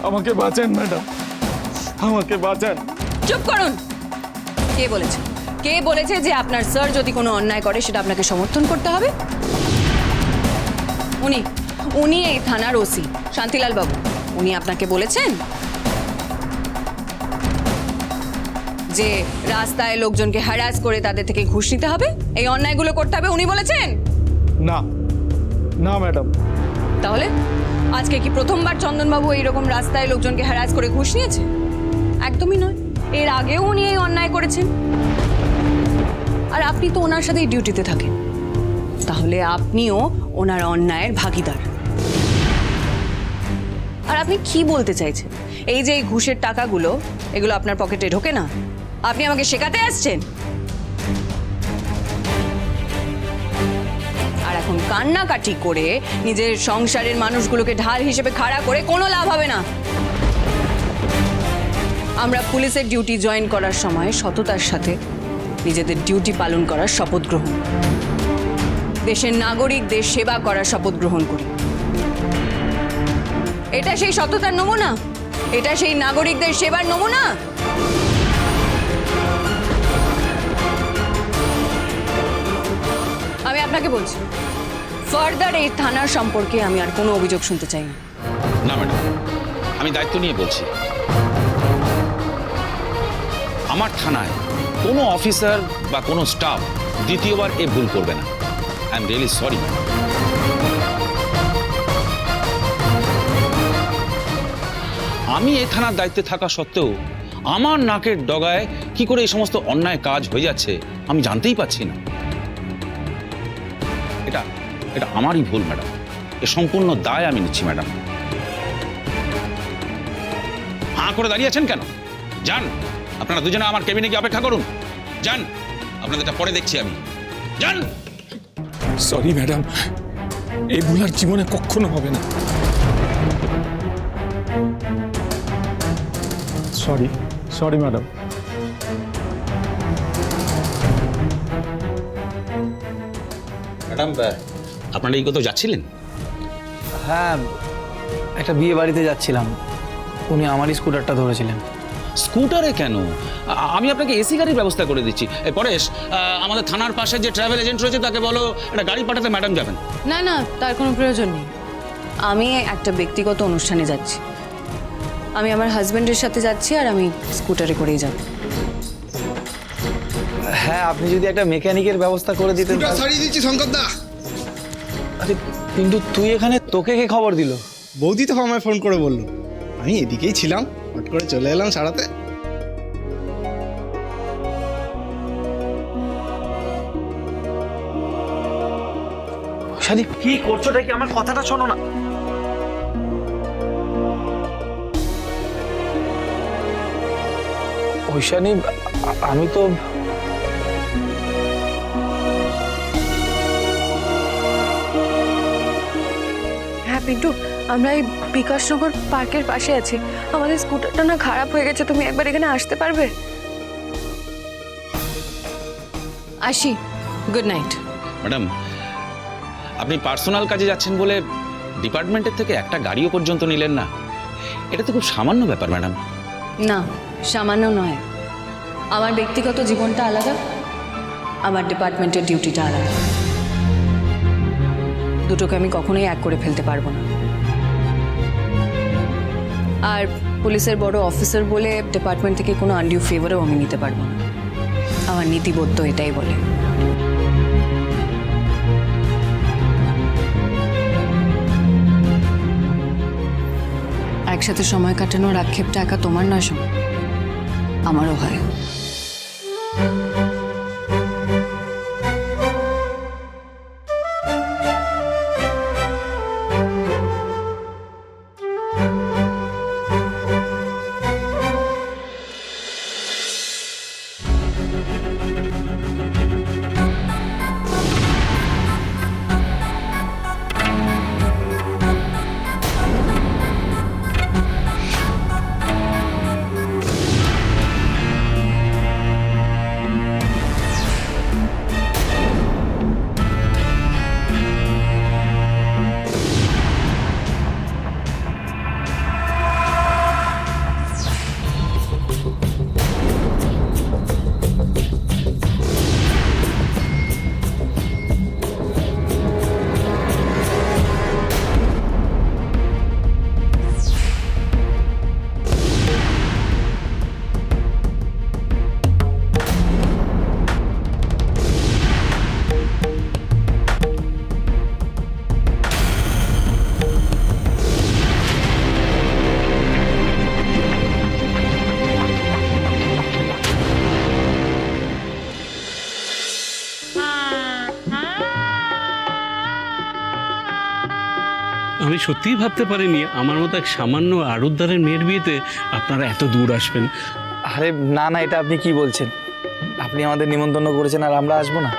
আমাকে বাঁচান ম্যাডাম, আমাকে বাঁচান। চুপ করুন। কে বলেছে, কে বলেছে যে আপনার স্যার যদি কোনো অন্যায় করে সেটা আপনাকে সমর্থন করতে হবে? উনি উনি এই থানার ওসি শান্তিলাল বাবু, উনি আপনাকে বলেছেন যে রাস্তায় লোকজনকে হ্যারাস করে তাদের থেকে ঘুষ নিতে হবে, এই অন্যায়গুলো করতে হবে, উনি বলেছেন? না না ম্যাডাম। তাহলে আজকে কি প্রথমবার চন্দনবাবু এইরকম রাস্তায় লোকজনকে হ্যারাস করে ঘুষ নিয়েছে? একদমই নয়, এর আগেও উনি এই অন্যায় করেছেন। আর আপনি তো ওনার সাথেই ডিউটিতে থাকেন, তাহলে আপনিও ওনার অন্যায়ের ভাগীদার। আর আপনি কি বলতে চাইছেন? এই যে এই ঘুষের টাকাগুলো, এগুলো আপনার পকেটে ঢোকে না? আপনি আমাকে শেখাতে আসছেন? আর এখন কান্নাকাটি করে নিজের সংসারের মানুষগুলোকে ঢাল হিসেবে খাড়া করে কোনো লাভ হবে না। আমরা পুলিশের ডিউটি জয়েন করার সময় সততার সাথে নিজেদের ডিউটি পালন করার শপথ গ্রহণ, দেশের নাগরিকদের সেবা করার শপথ গ্রহণ করি। এটা সেই সততার নমুনা, এটা সেই নাগরিকদের সেবার নমুনা। আমি আপনাকে বলছি, ফার্দার এই থানার সম্পর্কে আমি আর কোনো অভিযোগ শুনতে চাই না। না ম্যাডাম, আমি দায়িত্ব নিয়ে বলছি, আমার থানায় কোনো অফিসার বা কোনো স্টাফ দ্বিতীয়বার এ ভুল করবে না। I am really sorry. আমি এই থানার দায়িত্বে থাকা সত্ত্বেও আমার নাকের ডগায় কি করে এই সমস্ত অন্যায় কাজ হয়ে যাচ্ছে আমি জানতেই পারছি না। এটা এটা আমারই ভুল ম্যাডাম, এ সম্পূর্ণ দায় আমি নিচ্ছি ম্যাডাম। হাঁ করে দাঁড়িয়ে আছেন কেন? যান, আপনারা দুজনে আমার কেবিনে গিয়ে অপেক্ষা করুন। যান, আপনাদেরটা পরে দেখছি আমি। যান। সরি ম্যাডাম, এই ভুল আর জীবনে কখনো হবে না। Sorry sorry madam. ম্যাডাম, আপনারা এই কোথাও যাচ্ছিলেন? হ্যাঁ, একটা বিয়ে বাড়িতে যাচ্ছিলাম, উনি আমারই স্কুটারটা ধরেছিলেন। স্কুটারে কেন? আমি আপনাকে এসি গাড়ির ব্যবস্থা করে দিচ্ছি। পরেশ, আমাদের থানার পাশে যে ট্রাভেল এজেন্ট রয়েছে তাকে বলো একটা গাড়ি পাঠাতে, ম্যাডাম যাবেন। না না, তার কোনো প্রয়োজন নেই। আমি একটা ব্যক্তিগত অনুষ্ঠানে যাচ্ছি, আমি আমার হাজবেন্ডের সাথে যাচ্ছি, আর আমি স্কুটারে করেই যাব। হ্যাঁ, আপনি যদি একটা মেকানিকের ব্যবস্থা করে দিতেন। সারিয়ে দিচ্ছি শঙ্করদা। আরে কিন্তু তুই এখানে, তোকে কে খবর দিল? বৌদি তো আমায় ফোন করে বললো, আমি এদিকেই ছিলাম, হট করে চলে এলাম সারাতে। শানি কি করছো? কি আমার কথাটা শোনো না। ঐশানি, আমি তো হ্যাঁ পিন্টু, আমরা এই বিকাশনগর পার্কের পাশে আছি। আমাদের স্কুটারটা না খারাপ হয়ে গেছে, তুমি একবার এখানে আসতে পারবে? আসি, গুড নাইট। ম্যাডাম, আপনি পার্সোনাল কাজে যাচ্ছেন বলে ডিপার্টমেন্টের থেকে একটা গাড়িও পর্যন্ত নিলেন না, এটা তো খুব সামান্য ব্যাপার ম্যাডাম। না, সামান্য নয়। আমার ব্যক্তিগত জীবনটা আলাদা, আমার ডিপার্টমেন্টের ডিউটিটা আলাদা। দুটোকে আমি কখনোই এক করে ফেলতে পারবো না। আর পুলিশের বড় অফিসার বলে ডিপার্টমেন্ট থেকে কোনো আনডিউ ফেভারও আমি নিতে পারবো না। আমার নীতিবোধ তো এটাই বলে। একসাথে সময় কাটানোর আক্ষেপটা একা তোমার না শোন, আমারও হয়। সত্যিই ভাবতে পারিনি আমার মতো এক সামান্য আড়তদারের মেয়ের বিয়েতে আপনারা এত দূর আসবেন। আরে না না, এটা আপনি কি বলছেন? আপনি আমাদের নিমন্ত্রণ করেছেন আর আমরা আসবো না?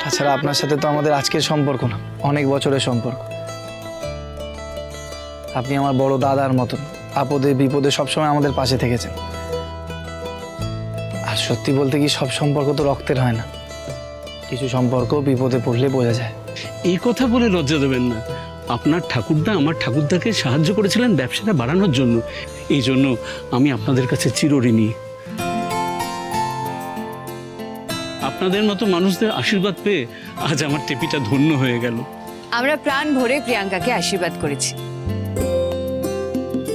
তাছাড়া আপনার সাথে তো আমাদের আজকের সম্পর্ক না, অনেক বছরের সম্পর্ক। আপনি আমার বড় দাদার মতন, আপদে বিপদে সবসময় আমাদের পাশে থেকেছেন। আর সত্যি বলতে কি, সব সম্পর্ক তো রক্তের হয় না, কিছু সম্পর্ক বিপদে পড়লে বোঝা যায়। এই কথা বলে লজ্জা দেবেন না। আপনার ঠাকুরদা আমার ঠাকুরদাকে সাহায্য করেছিলেন ব্যবসাটা বাড়ানোর জন্য, এই জন্য আমি আপনাদের কাছে চিরঋণী। আপনাদের মতো মানুষদের আশীর্বাদ পেয়ে আজ আমার টেপিটা ধন্য হয়ে গেল। আমরা প্রাণ ভরে প্রিয়াঙ্কাকে আশীর্বাদ করেছি।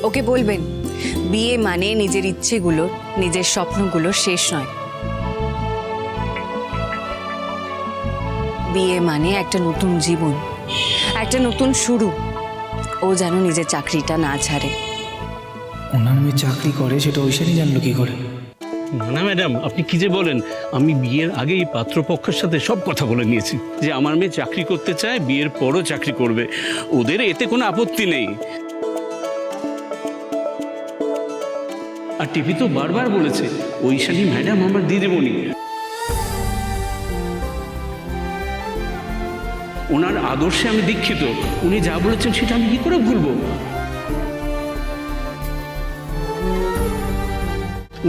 ওকে বলবেন বিয়ে মানে নিজের ইচ্ছেগুলো, নিজের স্বপ্নগুলো শেষ নয়। বিয়ে মানে একটা নতুন জীবন, একটা নতুন শুরু। ও যেন নিজের চাকরিটা না ছাড়ে। ওনার মেয়ে চাকরি করে সেটা ঐশানি জানলো কি করে? না ম্যাডাম, আপনি কি যে বলেন, আমি বিয়ের আগেই পাত্রপক্ষের সাথে সব কথা বলে নিয়েছি যে আমার মেয়ে চাকরি করতে চায়, বিয়ের পরও চাকরি করবে, ওদের এতে কোনো আপত্তি নেই। আর টিভি তো বারবার বলেছে ঐশানী ম্যাডাম আমার দিদিমণি, ওনার আদর্শে আমি দীক্ষিত। উনি যা বলেছেন সেটা আমি কি করে ভুলবো?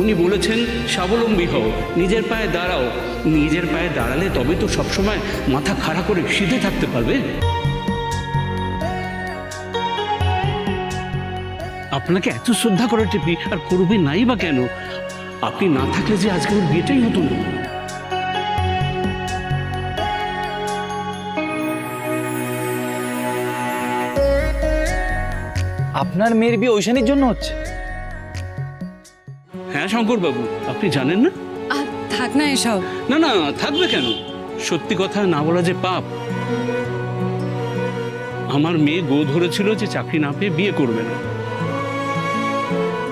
উনি বলেছেন স্বাবলম্বী হও, নিজের পায়ে দাঁড়াও। নিজের পায়ে দাঁড়ালে তবে তো সবসময় মাথা খাড়া করে সিধে থাকতে পারবে। আপনাকে এত শ্রদ্ধা করে টিপি, আর করবে নাই বা কেন? আপনি না থাকলে যে আজকে ওর বিয়েটাই হতো না। আপনার মেয়ের বিয়ে ঐশানির জন্য হচ্ছে? হ্যাঁ শঙ্করবাবু, আপনি জানেন না? আর থাক না এসব। না না, থাকবে কেন? সত্যি কথা না বলা যে পাপ। আমার মেয়ে গো ধরেছিল যে চাকরি না পেয়ে বিয়ে করবে না।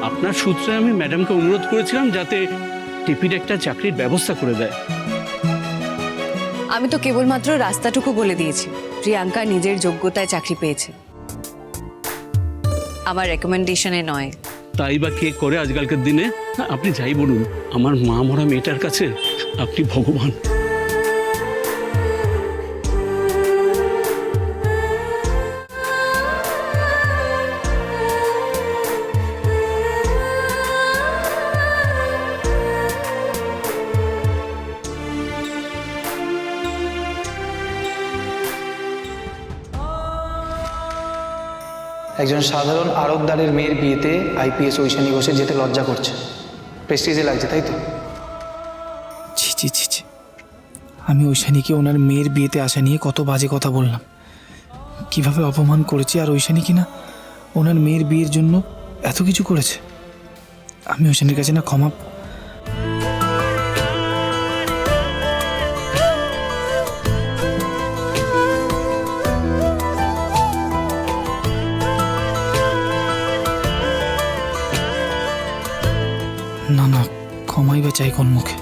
আপনার সূত্রে আমি ম্যাডামকে অনুরোধ করেছিলাম যাতে টিপির একটা চাকরির ব্যবস্থা করে দেয়। আমি তো কেবলমাত্র রাস্তাটুকু বলে দিয়েছি। প্রিয়াঙ্কা নিজের যোগ্যতায় চাকরি পেয়েছে, আমার রেকমেন্ডেশনে নয়। তাই বা কে করে আজকালকার দিনে? আপনি যাই বলুন, আমার মা মরা মেয়েটার কাছে আপনি ভগবান। একজন সাধারণ আড়তদারের মেয়ের বিয়েতে আইপিএস ঐশানী ঘোষের যেতে লজ্জা করছে, প্রেস্টিজে লাগছে, তাই তো? ছি ছি ছি ছি, আমি ঐশানীকে ওনার মেয়ের বিয়েতে আসা নিয়ে কত বাজে কথা বললাম, কিভাবে অপমান করেছি। আর ঐশানী কিনা ওনার মেয়ের বিয়ের জন্য এত কিছু করেছে। আমি ঐশানীর কাছে না ক্ষমা। না না, ক্ষমাই বা চাই কোন মুখে?